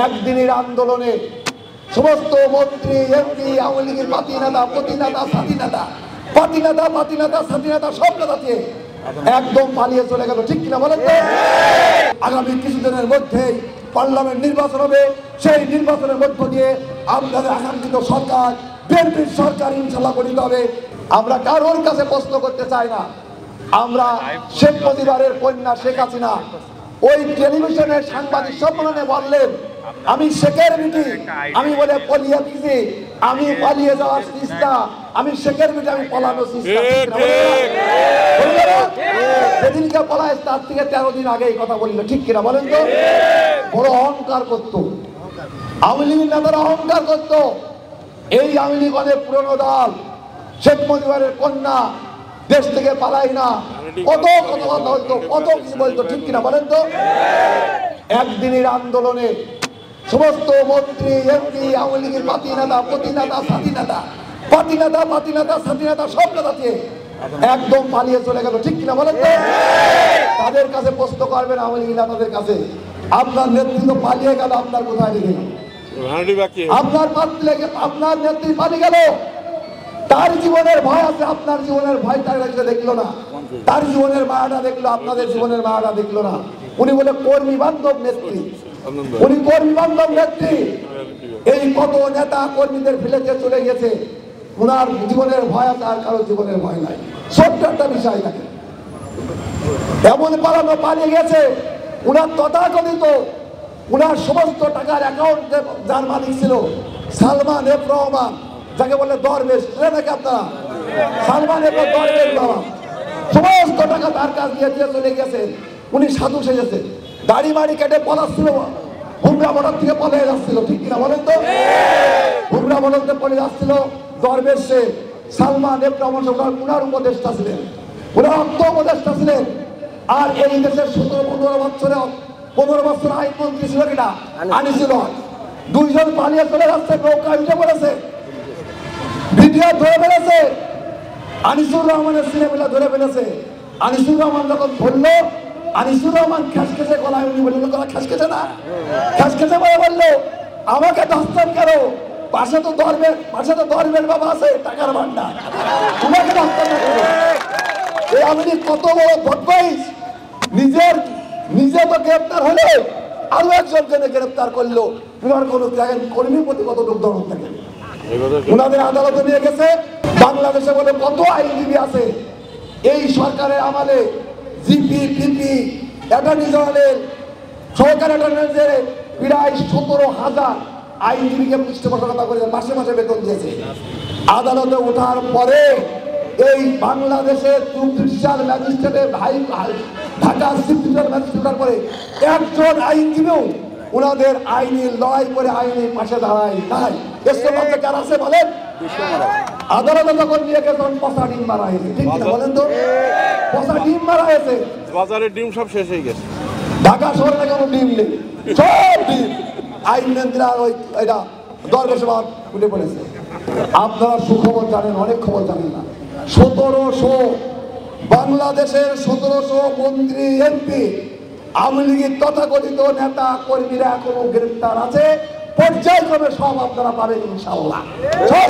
একদিনের আন্দোলনে সমস্ত মন্ত্রী এমপি আওয়ামী লীগের পাতিনেতা স্বাধীনতা সব নেতাকে একদম পালিয়ে চলে গেল। ঠিক কিনা বলেন তো? আগামী কিছুদিনের মধ্যেই পার্লামেন্ট নির্বাচন হবে। সেই নির্বাচনের মধ্য দিয়ে আপনাদের আকাঙ্ক্ষিত সরকার বিএনপির সরকার ইনশাল্লাহ গঠিত হবে। আমরা কারোর কাছে প্রশ্ন করতে চাই না। আমরা শেখ মুজিবের কন্যা শেখ হাসিনা ওই টেলিভিশনের সাংবাদিক সম্মেলনে বললেন, আমি শেখের বেটি, আমি বলে পলিয়ে দিয়েছি, আমি পালিয়ে যাওয়ার চেষ্টা, আমি শেখের বেটি, আমি পলানোর চেষ্টা। সেদিনকে পলায় তার থেকে 13 দিন আগে এই কথা বললো। ঠিক কিনা বলেন তো? বড় অহংকার করতো আওয়ামী লীগের নেতারা, অহংকার করতো। এই আওয়ামী লীগ অনেক পুরনো দল, শেখ মুজিবের কন্যা দেশ থেকে পালাই না, কত কত কথা বলতো, কত কিছু বলতো। ঠিক কিনা বলেন তো? একদিনের আন্দোলনে সমস্ত মন্ত্রী এমপি আওয়ামী লীগের স্বাধীনতা সব নেতাকে একদম পালিয়ে চলে গেল। ঠিক কিনা বলেন তো? তাদের কাছে প্রশ্ন করবেন আওয়ামী লীগের নেতাদের কাছে, আপনার নেতৃত্ব পালিয়ে গেল, আপনার কোথায় রেখে গেল? আপনার নেত্রী পালিয়ে গেল, তার জীবনের ভয় আছে, আপনার জীবনের ভয় তার কাছে দেখলো না। তার জীবনের মায়াটা দেখলো, আপনাদের জীবনের মায়াটা দেখলো না। উনি বলে কর্মী বান্ধব নেত্রী, উনি কর্মী বান্ধব নেত্রী। এই কত নেতা কর্মীদের ফেলে চলে গেছে, উনার জীবনের ভয় আছে, আর কারো জীবনের ভয় নাই। ছোট্ট একটা বিষয় থাকে, এমন পালানো পালিয়ে গেছে। উনার তথাকথিত উনার সমস্ত টাকার অ্যাকাউন্টে যার মালিক ছিল সালমান এফ রহমান, যাকে বলে দরবেশ, নাকি আপনারা? সালমান এফ দরবেশ বাবা সমস্ত টাকা তার কাছ দিয়ে চলে গেছেন। উনি সাধু সেজেছে, দাড়ি মাড়ি কেটে পলাচ্ছিল, হুমরা বর্ডার থেকে পলিয়ে যাচ্ছিল। ঠিক কিনা বলেন তো? হুমরা বর্ডার পলিয়ে যাচ্ছিল দরবেশ সালমান এফ রহমান, উনার উপদেষ্টা ছিলেন, উনার অর্থ উপদেষ্টা ছিলেন। আর এই দেশের 15 বছর আইনমন্ত্রী ছিল কিনা? আনিছিল। দুইজন পালিয়ে চলে যাচ্ছে, নৌকা উঠে পড়েছে, ভিডিও ধরে ফেলেছে, আনিসুর রহমানের ছেলেমেলা ধরে ফেলেছে। আনিসুর রহমান যখন ধরলো, আনিসুর রহমান খেসখেসে গলায়, উনি বললেন গলা খেসখেসে না, খেসখেসে বলে বললো, আমাকে ধস্তান কেন? পাশে তো ধর্মের বাবা আছে, টাকার ভান্ডার, উনাকে ধস্তান কেন? এই আমি কত বড় বদমাইশ! নিজে তো গ্রেপ্তার হলে আরো একজনকে গ্রেপ্তার করলো। উনার কোনো কর্মীর প্রতি কত দরদ থাকে? উনাদের আদালতে নিয়ে গেছে। বাংলাদেশে বলে কত আইনজীবী আছে এই সরকারের আমলে, জিপি পিপি অ্যাটর্নি জেনারেল, সহকারী অ্যাটর্নি জেনারেল প্রায় 17,000 আইনজীবীকে পৃষ্ঠপোষকতা করে মাসে মাসে বেতন দিয়েছে। আদালতে ওঠার পরে এই বাংলাদেশের জুডিশিয়াল ম্যাজিস্ট্রেটের ঢাকা জুডিশিয়াল ম্যাজিস্ট্রেটের পরে একজন আইনজীবীও ওনাদের আইনি লড়াই করে আইনি পাশে দাঁড়ায় নাই। কার আছে বলেন? আদালতে যখন নিয়ে গেছে তখন পচা ডিম মারা হয়েছে। ঠিক কিনা বলেন তো? পচা ডিম মারা হয়েছে, বাজারের ডিম সব শেষ হয়ে গেছে। ঢাকা শহরে কোনো ডিম নেই, সব ডিম আইন মন্ত্রী আর ওই এটা দরবেশ উঠে পড়েছে। আপনারা সুখবর জানেন, অনেক খবর জানেন না। 1700 বাংলাদেশের 1700 মন্ত্রী এমপি আওয়ামী লীগের তথাকথিত নেতা কর্মীরা এখনো গ্রেপ্তার আছে। পর্যায়ক্রমে সব আপনারা পাবেন ইনশাআল্লাহ, সব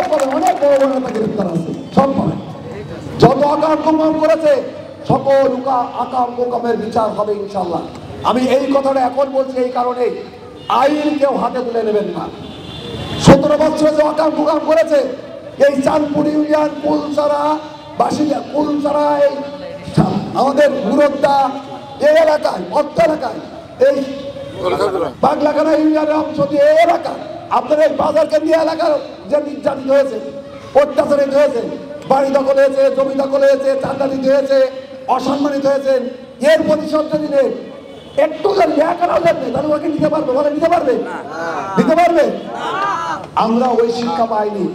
পাবেন। অনেক বড় বড় নেতা গ্রেপ্তার আছে, সব পাবেন। যত আকাম কুকাম করেছে সকল আকাম কুকামের বিচার হবে ইনশাআল্লাহ। আমি এই কথাটা এখন বলছি এই কারণে, আইন কেউ হাতে তুলে নেবেন না। 17 বছরে যে আকাম কুকাম করেছে, এই চাঁদপুর ইউনিয়ন কুলচারা বাসিন্দা, কুলচারা এই আমাদের মুরদ্দা এই এলাকায়, অর্থ এলাকায়, এই বাগলাখানা ইউনিয়নের অংশ দিয়ে এই এলাকা, আপনার এই বাজার কেন্দ্রীয় এলাকার যে নির্যাতিত হয়েছে, অত্যাচারিত হয়েছে, বাড়ি দখল হয়েছে, জমি দখল হয়েছে, চাঁদা দিতে হয়েছে, অসম্মানিত হয়েছেন, এর প্রতিশোধ যদি নেই, একটু যদি ন্যায় যাবে তাহলে ওকে নিতে পারবে, বলে নিতে পারবে? নিতে পারবে? আমরা ওই শিক্ষা পাইনি,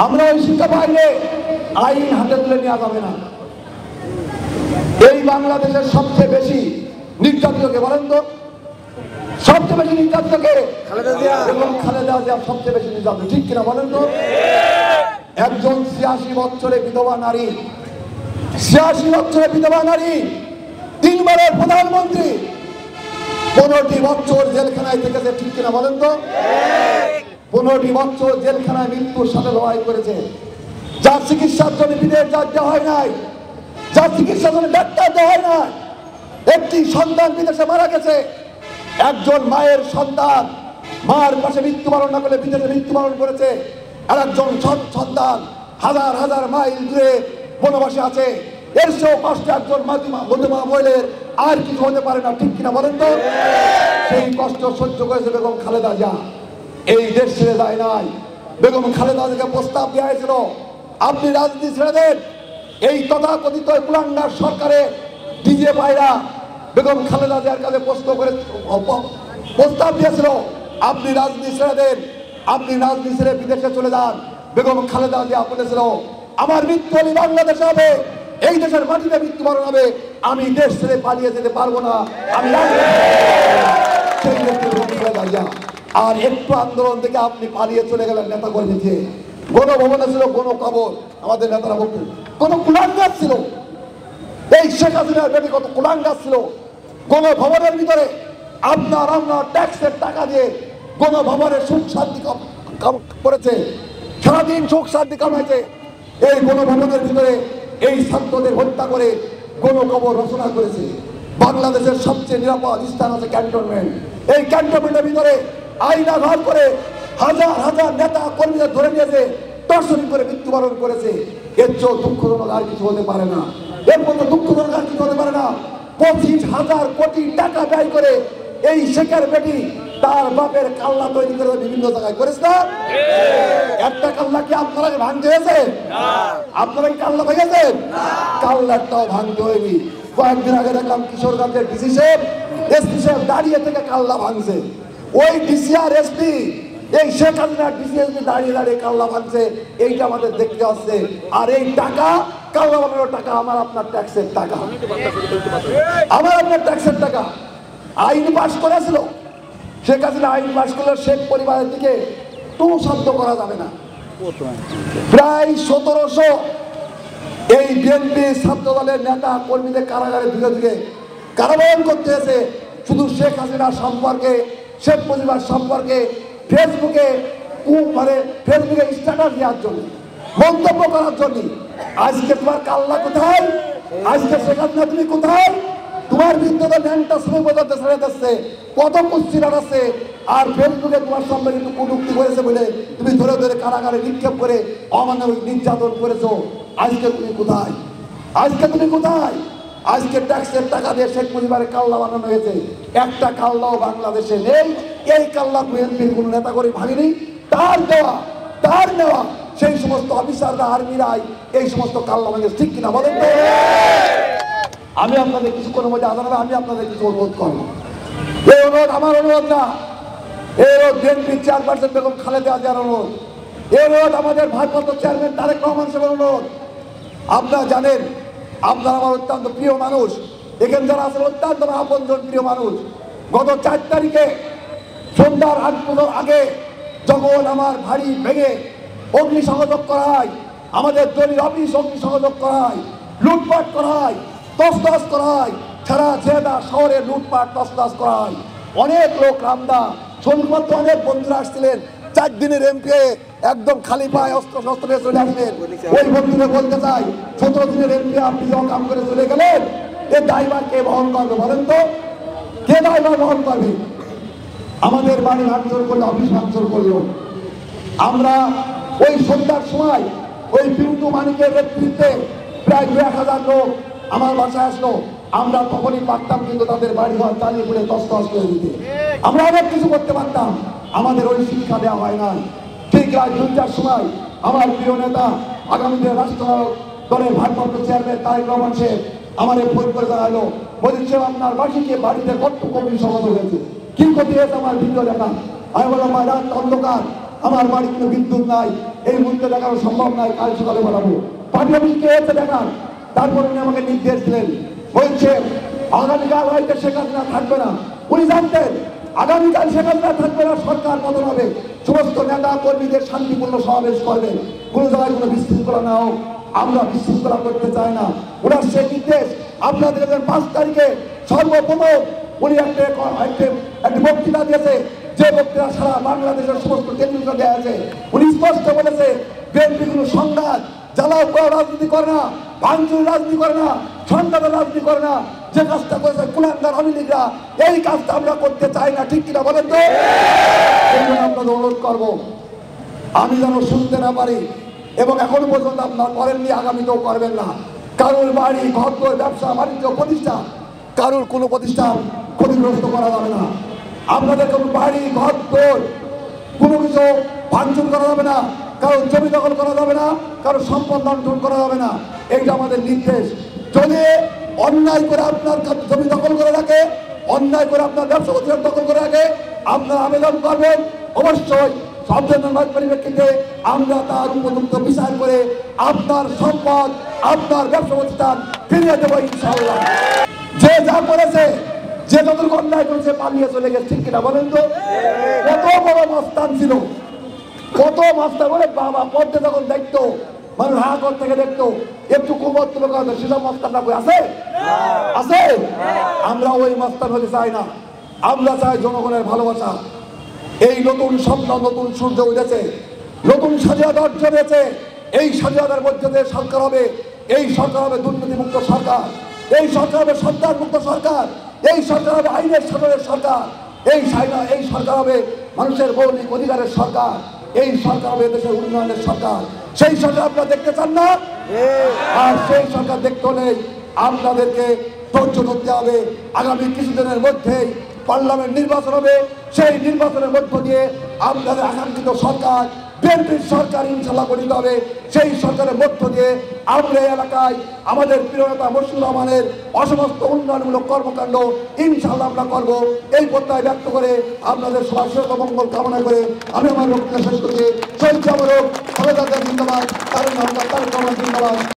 আমরা ওই শিক্ষা পাইলে আইন হাতে তুলে নেওয়া যাবে না। এই বাংলাদেশের সবচেয়ে বেশি নির্যাতিতকে বলেন তো, সবচেয়ে বেশি নির্যাতিতকে খালেদা জিয়া, এবং খালেদা জিয়া সবচেয়ে বেশি নির্যাতিত। ঠিক কিনা বলেন তো? একজন 86 বছরের বিধবা নারী, 86 বছরের বিধবা নারী, 3 বারের প্রধানমন্ত্রী, 15টি বছর জেলখানায় থেকেছে, ঠিক কিনা বলেন তো? 15টি বছর জেলখানায় মৃত্যুর সাথে লড়াই করেছে। যার চিকিৎসার জন্য বিদেশ যাওয়া হয় নাই, যার চিকিৎসার জন্য ডাক্তার দেওয়া হয় না। একটি সন্তান বিদেশে মারা গেছে, একজন মায়ের সন্তান মার পাশে মৃত্যুবরণ না করে বিদেশে মৃত্যুবরণ করেছে। আর একজন সন্তান হাজার হাজার মাইল দূরে বনবাসে আছে। এর চেয়েও কষ্ট একজন মধ্যমা মহিলের আর কিছু হতে পারে না, ঠিক কিনা বলেন তো? সেই কষ্ট সহ্য করেছে বেগম খালেদা জিয়া। এই দেশ ছেড়ে যায় নাই। বেগম খালেদা জিয়াকে প্রস্তাব দেওয়া হয়েছিল, আপনি রাজনীতি ছেড়ে দেন। এই তথাকথিত কুলাঙ্গার সরকারের ডিজে ভাইরা বেগম খালেদা জিয়ার কাছে প্রস্তাব দিয়েছিল, আপনি রাজনীতি ছেড়ে দেন, আপনি রাজনীতি ছেড়ে বিদেশে চলে যান। বেগম খালেদা জিয়া বলেছিল, আমার মৃত্যু হলে বাংলাদেশে হবে, এই দেশের মাটিতে মৃত্যুবরণ হবে, আমি দেশ ছেড়ে পালিয়ে যেতে পারবো না, আমি সেই নেত্রী বেগম খালেদা জিয়া। আর একটু আন্দোলন থেকে আপনি পালিয়ে চলে গেলেন নেতা কর্মীতে। গণভবনে ছিল গণকবর, আমাদের নেতারা বলতেন কোন কুলাঙ্গার ছিল। এই শেখ হাসিনার বেটি কত কুলাঙ্গার ছিল। গণভবনের ভিতরে আপনার ট্যাক্সের টাকা দিয়ে গণভবনের সুখ শান্তি করেছে, সারাদিন সুখ শান্তি কামাইছে। এই গণভবনের ভিতরে এই ছাত্রদের হত্যা করে গণকবর রচনা করেছে। বাংলাদেশের সবচেয়ে নিরাপদ স্থান আছে ক্যান্টনমেন্ট। এই ক্যান্টনমেন্টের ভিতরে আইনা ঘর করে হাজার হাজার নেতা কর্মীদের ধরে নিয়েছে, দর্শনী করে মৃত্যুবরণ করেছে। এর চেয়েও দুঃখজনক আর কিছু হতে পারে না, এর মতো দুঃখজনক আর কিছু হতে পারে না। 25,000 কোটি টাকা ব্যয় করে এই শেখের বেটি তার বাপের কাল্লা তৈরি করে বিভিন্ন জায়গায় করেছে না। একটা কাল্লা কি আপনারা ভাঙতে হয়েছে? আপনারা কি কাল্লা ভেঙেছেন? কাল্লাটাও ভাঙতে হয়নি। কয়েকদিন আগে দেখলাম কিশোরগঞ্জের ডিসি সাহেব দাঁড়িয়ে থেকে কাল্লা ভাঙছে। ওই ডিসি আর এসপি, এই শেখ হাসিনার ডিসি এসপি দাঁড়িয়ে দাঁড়িয়ে কাল্লা ভাঙছে, এইটা আমাদের দেখতে আসছে। আর এই টাকা কাল্লা বানানোর টাকা আমার আপনার ট্যাক্সের টাকা, আমার আপনার ট্যাক্সের টাকা। আইন পাশ করেছিল শেখ হাসিনা, আইন পাশ করলে শেখ পরিবারের দিকে কোনো শব্দ করা যাবে না। প্রায় 1700 এই বিএনপি ছাত্র দলের নেতা কর্মীদের কারাগারে ধীরে ধীরে কারাবরণ করতে হয়েছে শুধু শেখ হাসিনা সম্পর্কে, শেখ পরিবার সম্পর্কে ফেসবুকে স্ট্যাটাস দেওয়ার জন্য, মন্তব্য করার জন্য। আজকে তোমার কাল্লা কোথায়? আজকে শেখ হাসিনা তুমি কোথায়? তোমার বিরুদ্ধে তো ন্যাংটা শ্রমিক বোঝাতে ছেড়ে দিচ্ছে, কত কুস্তি লড়াচ্ছে। আর ফেসবুকে তোমার সামনে কিন্তু কটূক্তি করেছে বলে তুমি ধরে ধরে কারাগারে নিক্ষেপ করে অমানবিক নির্যাতন করেছো। আজকে তুমি কোথায়? আজকে তুমি কোথায়? আজকে ট্যাক্সের টাকা দিয়ে শেখ পরিবারের কাল্লা বানানো হয়েছে, একটা কাল্লাও বাংলাদেশে নেই। এই কাল্লা বিএনপির কোন নেতা করে ভাঙেনি, তার দেওয়া তার নেওয়া সেই সমস্ত অফিসাররা আর্মিরাই এই সমস্ত কাল্লা ভাঙে, ঠিক কিনা বলেন তো? আমি আপনাদের কিছুক্ষণের মধ্যে আদালতে আমি আপনাদের কিছু অনুরোধ করবো। এই অনুরোধ আমার অনুরোধ না, এই অনুরোধ বিএনপি চেয়ারপারসন বেগম খালেদা জিয়ার অনুরোধ, এই অনুরোধ আমাদের ভারপ্রাপ্ত চেয়ারম্যান তারেক রহমান সাহেবের অনুরোধ। আপনারা জানেন, আপনারা আমার অত্যন্ত প্রিয় মানুষ, এখানে যারা আছেন অত্যন্ত আপনজন প্রিয় মানুষ। গত 4 তারিখে সন্ধ্যার 8 বছর আগে যখন আমার বাড়ি ভেঙে অগ্নিসংযোগ করা হয়, আমাদের দলীয় অফিস অগ্নিসংযোগ করা হয়, লুটপাট করা হয়, তছনছ করা হয়, সারা জেলা শহরে লুটপাট তছনছ করা হয়। অনেক লোক রামদা সন্ধ্যা অনেক বন্ধুরা আসছিলেন, 4 দিনের এমপি একদম খালি পায়ে অস্ত্র শস্ত্র নিয়ে চলে আসলেন। ওই বন্ধুরা বলতে চাই, 17 দিনের এমপি আপনি যখন কাম করে চলে গেলেন, এর দায়ভার কে বহন করবে বলেন তো? কে দায়ভার বহন করবে? আমাদের বাড়ি ভাঙচুর করলো, অফিস ভাঙচুর করলো। আমরা ওই সন্ধ্যার সময় ওই পিন্টু মানিকের নেতৃত্বে প্রায় 2,000 লোক আমার বাসায় আসলো। আমরা তখনই পারতাম কিন্তু তাদের বাড়ি ঘর চালিয়ে পড়ে তছনছ করে দিতে, আমরা অনেক কিছু করতে পারতাম। আমাদের ওই শিক্ষা দেওয়া হয় না। ঠিক রাত 2টার সময় আমার প্রিয় নেতা আগামী দিনের রাষ্ট্র দলের ভারপ্রাপ্ত চেয়ারম্যান তারেক রহমান সাহেব আমাদের ফোন করে জানালো, বলছে আপনার বাসীকে বাড়িতে কত কর্মী সমাবেশ হয়েছে, কি ক্ষতি হয়েছে আমার ভিডিও দেখা। আমি বললাম রাত অন্ধকার, আমার বাড়ি কোনো বিদ্যুৎ নাই, এই মুহূর্তে দেখানো সম্ভব নয়, কাল সকালে বানাবো। পার্টি অফিসকে এসে দেখান। তারপরে উনি আমাকে নির্দেশ দিলেন, বলছে আগামীকাল হয়তো শেখ হাসিনা থাকবে না। উনি জানতেন আগামীকাল শেখ হাসিনা থাকবে না, সরকার পতন হবে, সমস্ত নেতা কর্মীদের শান্তিপূর্ণ সমাবেশ করবেন, কোনো জায়গায় কোনো বিশৃঙ্খলা না হোক। আমরা বিশৃঙ্খলা করতে চাই না। ওনার সেই নির্দেশ আপনাদের 5 তারিখে সর্বপ্রথম উনি একটা বক্তৃতা দিয়েছে, যে বক্তৃতা সারা বাংলাদেশের সমস্ত টেলিভিশন দেওয়া আছে। উনি স্পষ্ট বলেছে বিএনপি কোনো সংঘাত জ্বালাও করা রাজনীতি করে না, ভাঙচুর রাজনীতি করে না, সন্তানের রাজনীতি করে না। যে কাজটা করেছে কুলাঙ্গার আওয়ামী লীগরা, এই কাজটা আমরা করতে চাই না, ঠিক কিনা বলেন তো? এই জন্য আপনাদের অনুরোধ করবো, আমি যেন শুনতে না পারি, এবং এখনো পর্যন্ত আপনার করেননি, আগামীতেও করবেন না। কারোর বাড়ি ঘর, ব্যবসা বাণিজ্য প্রতিষ্ঠান, কারোর কোনো প্রতিষ্ঠান ক্ষতিগ্রস্ত করা যাবে না। আপনাদের কোনো বাড়ি ঘর কোনো কিছু ভাঙচুর করা যাবে না, কারো জমি দখল করা যাবে না, কারো সম্পদ লুণ্ঠন করা যাবে না। এইটা আমাদের নির্দেশ। যদি অন্যায় করে আপনার জমি দখল করে রাখে, অন্যায় করে আপনার ব্যবসা প্রতিষ্ঠান দখল করে রাখে, আপনার আবেদন করবেন, অবশ্যই সংবিধানের পরিপ্রেক্ষিতে আমরা তার উপযুক্ত বিচার করে আপনার সম্পদ, আপনার ব্যবসা প্রতিষ্ঠান ফিরিয়ে দেবো ইনশাআল্লাহ। যে যা করেছে, যে যতটুকু অন্যায় করেছে পালিয়ে চলে গেছে, ঠিক কিনা বলেন তো? কত বড় মাস্তান ছিল, কত মাস্টার বলে বাবা পদ্মে যখন দেখতো মানুষ হাঁকর থেকে দেখতো, একটু কুমত্র সেসব মাস্টারটা আছে আছে। আমরা ওই মাস্টার হতে চাই না, আমরা চাই জনগণের ভালোবাসা। এই নতুন স্বপ্ন, নতুন সূর্য উঠেছে, নতুন স্বাধীনতা অর্জন হয়েছে। এই স্বাধীনতার মধ্যে দিয়ে সরকার হবে, এই সরকার হবে দুর্নীতিমুক্ত সরকার, এই সরকার হবে সন্ত্রাস মুক্ত সরকার, এই সরকার হবে আইনের শাসনের সরকার, এই সরকার হবে মানুষের মৌলিক অধিকারের সরকার, এই সরকার হবে দেশের উন্নয়নের সরকার। সেই সরকার আপনারা দেখতে চান না? আর সেই সরকার দেখতে হলে আপনাদেরকে ধৈর্য ধরতে হবে। আগামী কিছুদিনের মধ্যেই পার্লামেন্ট নির্বাচন হবে, সেই নির্বাচনের মধ্য দিয়ে আপনাদের আকাঙ্ক্ষিত সরকার, বিএনপির সরকার ইনশাল্লাহ গঠিত হবে। সেই সরকারের মধ্য দিয়ে আমরা এই এলাকায় আমাদের প্রিয় নেতা মশিউর রহমানের অসমস্ত উন্নয়নমূলক কর্মকাণ্ড ইনশাল্লাহ আমরা করব। এই প্রত্যয় ব্যক্ত করে আপনাদের সবার সুস্থ মঙ্গল কামনা করে আমি আমার বক্তব্য শেষ করছি। শহীদ জিন্দাবাদ, খালেদা জিয়া জিন্দাবাদ, তারেক রহমান জিন্দাবাদ।